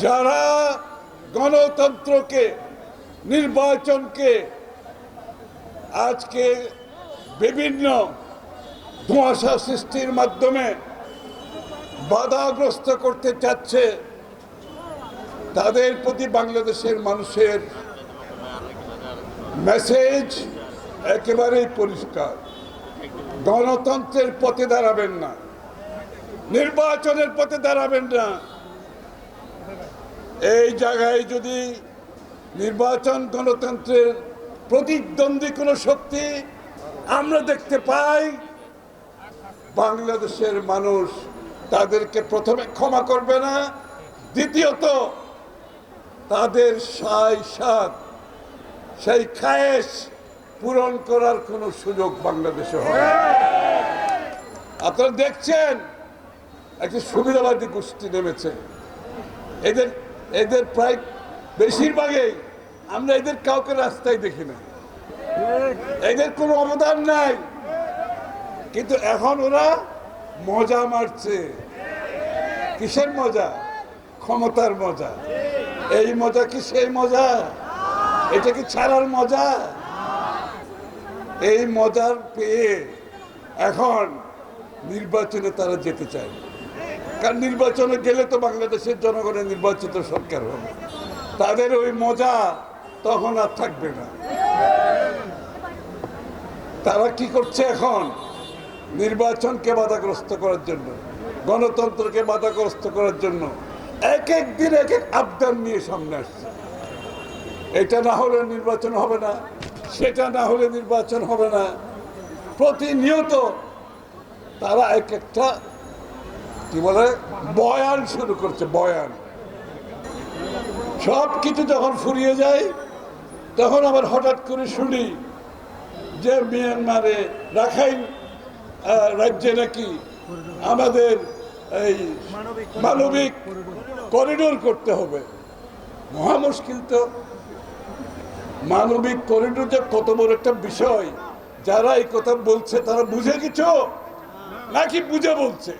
যারা গণতন্ত্রকে, নির্বাচনকে আজকে বিভিন্ন ধোঁয়াশা সৃষ্টির মাধ্যমে বাধাগ্রস্ত করতে চাচ্ছে, তাদের প্রতি বাংলাদেশের মানুষের মেসেজ একেবারেই পরিষ্কার। গণতন্ত্রের পথে দাঁড়াবেন না, নির্বাচনের পথে দাঁড়াবেন না। এই জায়গায় যদি নির্বাচন গণতন্ত্রের প্রতিদ্বন্দ্বী কোনো শক্তি আমরা দেখতে পাই, বাংলাদেশের মানুষ তাদেরকে প্রথমে ক্ষমা করবে না, দ্বিতীয়ত তাদের সেই খায়েশ পূরণ করার কোনো সুযোগ বাংলাদেশে হবে। আপনারা দেখছেন একটি সুবিধাবাদী গোষ্ঠী নেমেছে। এদের প্রায় বেশিরভাগই আমরা এদের কাউকে রাস্তায় দেখি না, এদের কোনো অবদান নাই, কিন্তু এখন ওরা মজা মারছে। কিসের মজা? ক্ষমতার মজা। এই মজা কি সেই মজা? এটা কি ছাড়ার মজা? এই মজার পেয়ে এখন নির্বাচনে তারা যেতে চায়, কারণ নির্বাচনে গেলে তো বাংলাদেশের জনগণের নির্বাচিত সরকার হবে, তাদের ওই মজা তখন আর থাকবে না। তারা কি করছে এখন? নির্বাচনকে বাধাগ্রস্ত করার জন্য, গণতন্ত্রকে বাধাগ্রস্ত করার জন্য এক এক দিন এক এক আবদার নিয়ে সামনে আসছে। এটা না হলে নির্বাচন হবে না, সেটা না হলে নির্বাচন হবে না। প্রতিনিয়ত তারা এক একটা কি বলে বয়ান শুরু করছে। বয়ান সব কিছু যখন ফুরিয়ে যায়, তখন আবার হঠাৎ করে শুনি যে মিয়ানমারে রাখাইন রাজ্যে নাকি আমাদের এই মানবিক করিডোর করতে হবে। মহা মুশকিল তো। মানবিক করিডোর যে কত বড় একটা বিষয়, যারা এই কথা বলছে তারা বুঝে কিছু নাকি বুঝে বলছে?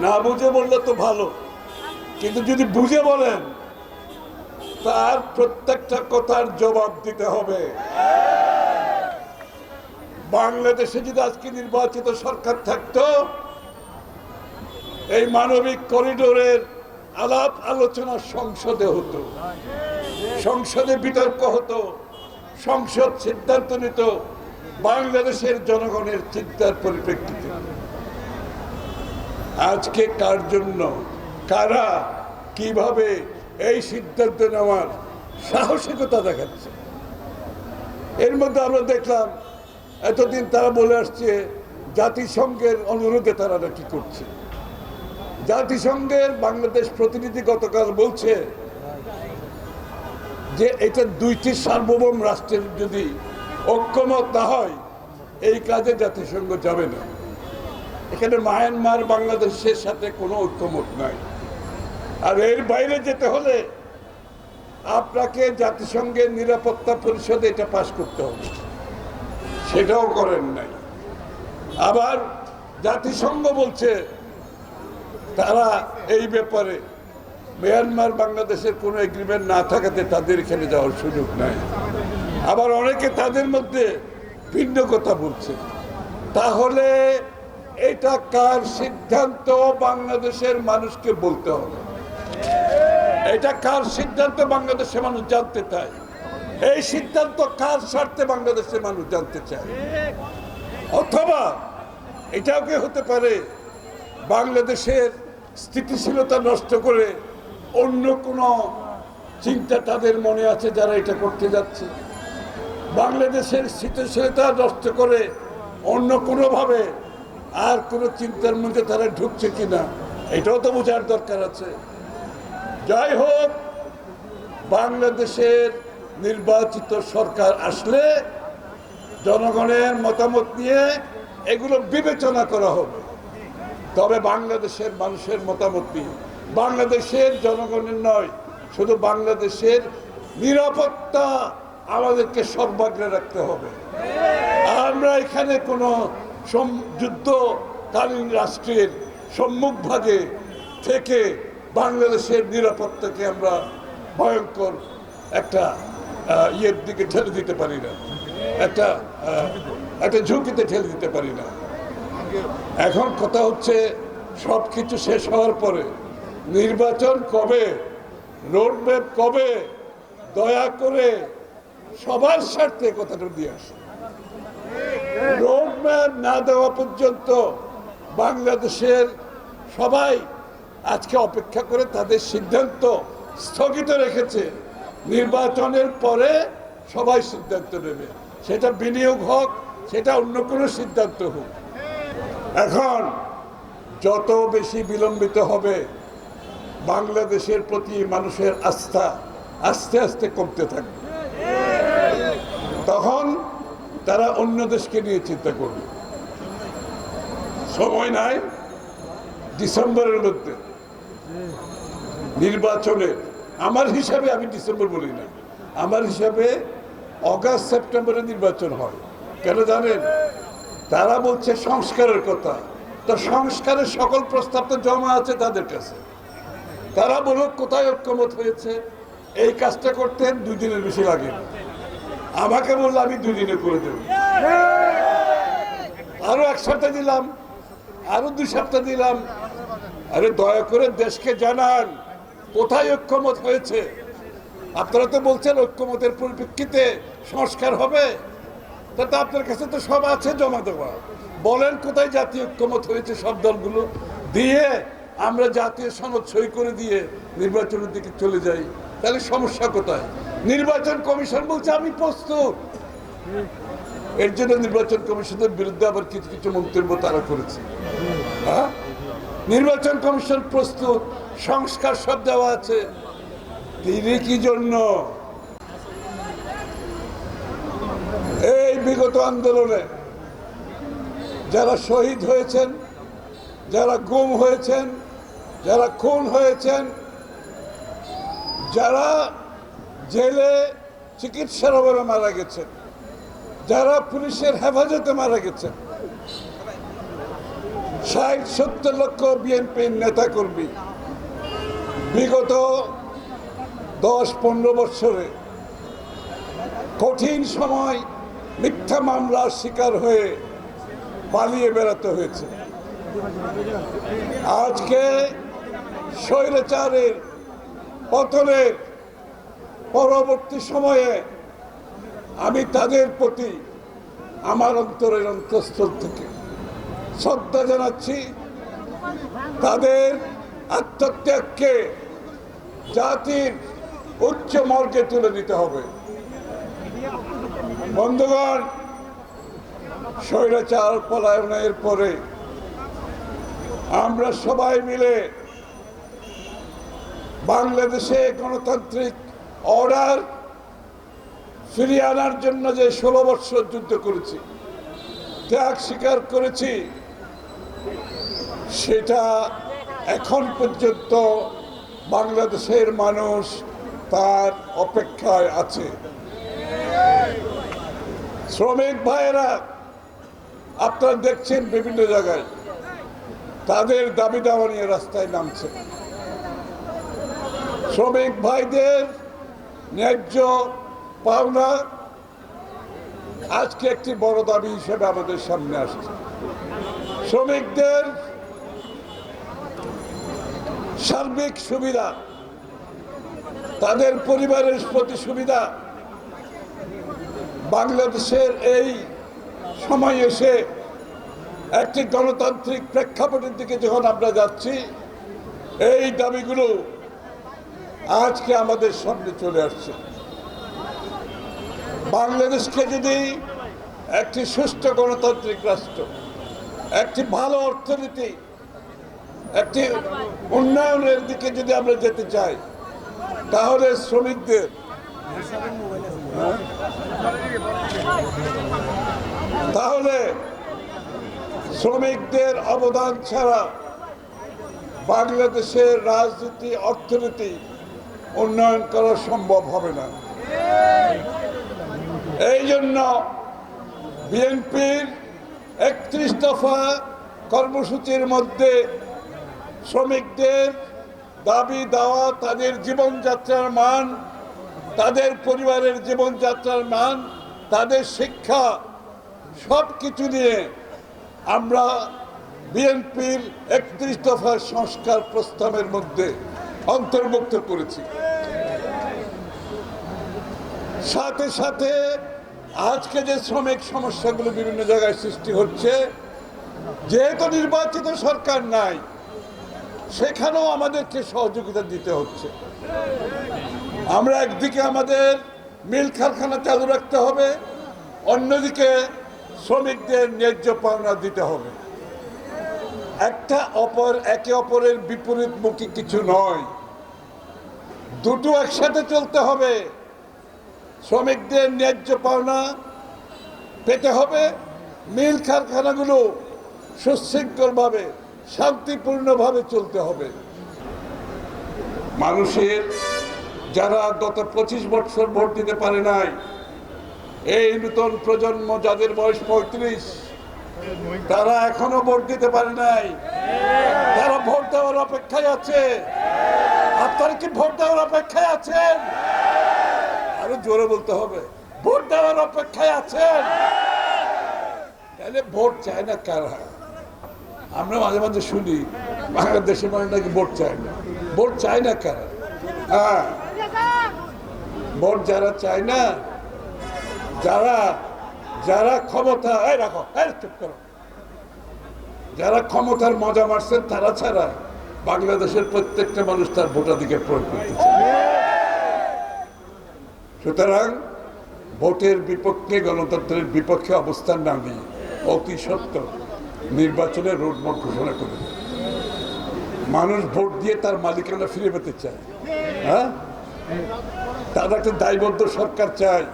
না বুঝে বললে তো ভালো, কিন্তু যদি বুঝে বলেন তার প্রত্যেকটা কথার জবাব দিতে হবে। বাংলাদেশে যদি আজকে নির্বাচিত সরকার থাকতো, এই মানবিক করিডোরের আলাপ আলোচনা সংসদে হতো, সংসদে বিতর্ক হতো, সংসদ সিদ্ধান্ত নিত বাংলাদেশের জনগণের চিন্তার পরিপ্রেক্ষিতে। আজকে কার জন্য, কারা কিভাবে এই সিদ্ধান্ত নেওয়ার সাহসিকতা দেখাচ্ছে? এর মধ্যে আমরা দেখলাম এতদিন তারা বলে আসছে জাতিসংঘের অনুরোধে তারা কি করছে। জাতিসংঘের বাংলাদেশ প্রতিনিধি গতকাল বলছে যে এটা দুইটি সার্বভৌম রাষ্ট্রের যদি ঐক্যমত না হয়, এই কাজে জাতিসংঘ যাবে না। এখানে মায়ানমার বাংলাদেশের সাথে কোনো ঐক্যমত নাই। আর এর বাইরে যেতে হলে আপনাকে জাতিসংঘের নিরাপত্তা পরিষদে এটা পাশ করতে হবে, সেটাও করেন নাই। আবার জাতিসংঘ বলছে তারা এই ব্যাপারে মিয়ানমার বাংলাদেশের কোনো এগ্রিমেন্ট না থাকাতে তাদের এখানে যাওয়ার সুযোগ নাই। আবার অনেকে তাদের মধ্যে ভিন্ন কথা বলছে। তাহলে এটা কার সিদ্ধান্ত? বাংলাদেশের মানুষকে বলতে হবে। এটা কার সিদ্ধান্ত? বাংলাদেশের মানুষ জানতে চায়। এই সিদ্ধান্ত কার স্বার্থে বাংলাদেশের মানুষ জানতে চায়। অথবা এটাও কি হতে পারে বাংলাদেশের স্থিতিশীলতা নষ্ট করে অন্য কোনো চিন্তা তাদের মনে আছে যারা এটা করতে যাচ্ছে? বাংলাদেশের স্থিতিশীলতা নষ্ট করে অন্য কোনোভাবে আর কোনো চিন্তার মধ্যে তারা ঢুকছে কিনা, এটাও তো বোঝার দরকার আছে। যাই হোক, বাংলাদেশের নির্বাচিত সরকার আসলে জনগণের মতামত নিয়ে এগুলো বিবেচনা করা হবে। তবে বাংলাদেশের মানুষের মতামত নিয়ে, বাংলাদেশের জনগণের নয়, শুধু বাংলাদেশের নিরাপত্তা আমাদেরকে সর্বাগ্রে রাখতে হবে। আমরা এখানে কোনো যুদ্ধকালীন রাষ্ট্রের সম্মুখভাগে থেকে বাংলাদেশের নিরাপত্তাকে আমরা ভয়ঙ্কর একটা ইয়ের দিকে ঠেলে দিতে পারি না, একটা ঝুঁকিতে ঠেলে দিতে পারি না। এখন কথা হচ্ছে সব কিছু শেষ হওয়ার পরে নির্বাচন কবে, রোডম্যাপ কবে, দয়া করে সবার স্বার্থে কথাটা দিয়ে আসে। রোডম্যাপ না দেওয়া পর্যন্ত বাংলাদেশের সবাই আজকে অপেক্ষা করে তাদের সিদ্ধান্ত স্থগিত রেখেছে। নির্বাচনের পরে সবাই সিদ্ধান্ত নেবে, সেটা বিনিয়োগ হোক, সেটা অন্য কোনো সিদ্ধান্ত হোক। এখন যত বেশি বিলম্বিত হবে বাংলাদেশের প্রতি মানুষের আস্থা আস্তে আস্তে কমতে থাকবে। তখন তারা অন্য দেশকে নিয়ে চিন্তা করবে। সময় নাই, ডিসেম্বরের মধ্যে নির্বাচনের, আমার হিসাবে, আমি ডিসেম্বর বলি না, আমার হিসাবে অগাস্ট সেপ্টেম্বরে নির্বাচন হয়। কেন জানেন? তারা বলছে সংস্কারের কথা, তো সংস্কারের সকল প্রস্তাব তো জমা আছে তাদের কাছে। তারা বলুক কোথায় ঐক্যমত হয়েছে। এই কাজটা করতে 2 দিনের বেশি লাগে না। আমাকে বললো আমি 2 দিনে করে দেব, আরো 1 সপ্তাহ দিলাম, আরো 2 সপ্তাহ দিলাম। আরে দয়া করে দেশকে জানান কোথায় ঐক্যমত হয়েছে। আপনারা তো বলছেন ঐক্যমতের পরিপ্রেক্ষিতে সংস্কার হবে, তা আপনার কাছে তো সব আছে জমা দেওয়া। বলেন কোথায় জাতীয় ঐক্যমত হয়েছে সব দলগুলো দিয়ে আমরা জাতীয় সনদ সই করে দিয়ে নির্বাচনের দিকে চলে যাই। তাহলে সমস্যা কোথায়? নির্বাচন কমিশন বলছে আমি প্রস্তুত। এর জন্য নির্বাচন কমিশনের বিরুদ্ধে আবার কিছু কিছু মন্তব্য তারা করেছে। হ্যাঁ, নির্বাচন কমিশন প্রস্তুত, সংস্কার সব দেওয়া আছে। তিনি কি জন্য এই বিগত আন্দোলনে যারা শহীদ হয়েছেন, যারা গুম হয়েছেন, যারা খুন হয়েছেন, যারা জেলে চিকিৎসার অভাবে মারা গেছেন, যারা পুলিশের হেফাজতে মারা গেছেন, 60-70 লক্ষ বিএনপির নেতাকর্মী বিগত 10-15 বছরে কঠিন সময় মিথ্যা মামলার শিকার হয়ে পালিয়ে বেড়াতে হয়েছে। আজকে স্বৈরাচারের পতনের পরবর্তী সময়ে আমি তাদের প্রতি আমার অন্তরের অন্তঃস্থল থেকে শ্রদ্ধা জানাচ্ছি। তাদের আত্মত্যাগকে জাতির উচ্চ মর্গে তুলে দিতে হবে। বন্ধুগণ, স্বৈরাচার পলায়নের পরে আমরা সবাই মিলে বাংলাদেশে গণতান্ত্রিক অর্ডার ফিরিয়ে আনার জন্য যে 16 বছর যুদ্ধ করেছি, ত্যাগ স্বীকার করেছি, সেটা এখন পর্যন্ত বাংলাদেশের মানুষ তার অপেক্ষায় আছে। শ্রমিক ভাইয়েরা আপনারা দেখছেন বিভিন্ন জায়গায় তাদের দাবি দাওয়া নিয়ে রাস্তায় নামছে। শ্রমিক ভাইদের ন্যায্য পাওনা আজকে একটি বড় দাবি হিসেবে আমাদের সামনে আসছে। শ্রমিকদের সার্বিক সুবিধা, তাদের পরিবারের প্রতি সুবিধা, বাংলাদেশের এই সময় এসে একটি গণতান্ত্রিক প্রেক্ষাপটের দিকে যখন আমরা যাচ্ছি, এই দাবিগুলো আজকে আমাদের সামনে চলে আসছে। বাংলাদেশকে যদি একটি সুষ্ঠু গণতান্ত্রিক রাষ্ট্র, একটি ভালো অর্থনীতি, একটি উন্নয়নের দিকে যদি আমরা যেতে চাই, তাহলে শ্রমিকদের অবদান ছাড়া বাংলাদেশের রাজনীতি, অর্থনীতি উন্নয়ন করা সম্ভব হবে না। এই জন্য বিএনপির 31 দফা কর্মসূচির মধ্যে শ্রমিকদের দাবি দেওয়া, তাদের জীবনযাত্রার মান, তাদের পরিবারের জীবনযাত্রার মান, তাদের শিক্ষা, সব কিছু নিয়ে আমরা বিএনপির ৩১ দফার সংস্কার প্রস্তাবের মধ্যে অন্তর্ভুক্ত করেছি। সাথে সাথে আজকে যে শ্রমিক সমস্যাগুলো বিভিন্ন জায়গায় সৃষ্টি হচ্ছে, যেহেতু নির্বাচিত সরকার নাই, সেখানেও আমাদেরকে সহযোগিতা দিতে হচ্ছে। আমরা একদিকে আমাদের মিল কারখানা চালু রাখতে হবে, অন্যদিকে শ্রমিকদের ন্যায্য পাওনা দিতে হবে। একে অপরের বিপরীতমুখী কিছু নয়, দুটো একসাথে চলতে হবে। শ্রমিকদের ন্যায্য পাওনা পেতে হবে, মিল কারখানাগুলো সুশৃঙ্খলভাবে শান্তিপূর্ণভাবে চলতে হবে। মানুষের যারা গত 25 বছর ভোট দিতে পারে নাই, এই নতুন প্রজন্ম যাদের বয়স 35, তারা এখনো ভোট দিতে পারে নাই। তারা ভোট দেওয়ার অপেক্ষায় আছে। আপনারা কি ভোট দেওয়ার অপেক্ষায় আছেন? আরো জোরে বলতে হবে, ভোট দেওয়ার অপেক্ষায় আছেন? তাহলে ভোট চায় না কারা? আমরা মাঝে মাঝে শুনি বাংলাদেশের মানুষ নাকি ভোট চায় না। ভোট চায় না কারা? হ্যাঁ, ভোট যারা চায় না, যারা ক্ষমতা, রাখো, চুপ করো, যারা ক্ষমতার মজা মারছেন তারা ছাড়া বাংলাদেশের প্রত্যেকটা মানুষ তার ভোটাধিকার প্রয়োগ করতে চায়। সুতরাং ভোটের বিপক্ষে, গণতন্ত্রের বিপক্ষে অবস্থান না নিয়ে অতি সত্ত্বর নির্বাচনের রোডম্যাপ ঘোষণা করে দেয়। মানুষ ভোট দিয়ে তার মালিকানা ফিরে পেতে চায়। হ্যাঁ, তারা একটা দায়বদ্ধ সরকার চায়,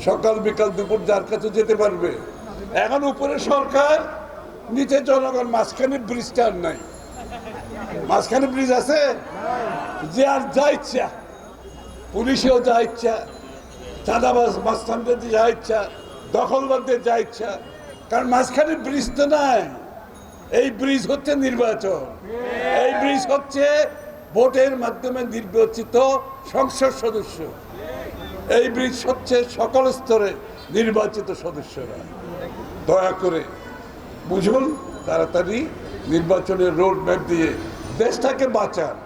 সকাল বিকাল দুপুর যার কাছে যেতে পারবে। এখন উপরে সরকার, নিচে জনগণ, মাঝখানে ব্রিজটা আর নাই। মাঝখানে ব্রিজ আছে, যে আর যা ইচ্ছা, পুলিশেও যা ইচ্ছা, চাঁদাবাজ মাস্তানদের যা ইচ্ছা, দখলবাদদের যা ইচ্ছা, কারণ মাঝখানে ব্রিজ তো নাই। এই ব্রিজ হচ্ছে নির্বাচন, এই ব্রিজ হচ্ছে ভোটের মাধ্যমে নির্বাচিত সংসদ সদস্য, এই ব্রিজ হচ্ছে সকল স্তরে নির্বাচিত সদস্যরা। দয়া করে বুঝুন, তাড়াতাড়ি নির্বাচনের রোড ম্যাপ দিয়ে দেশটাকে বাঁচান।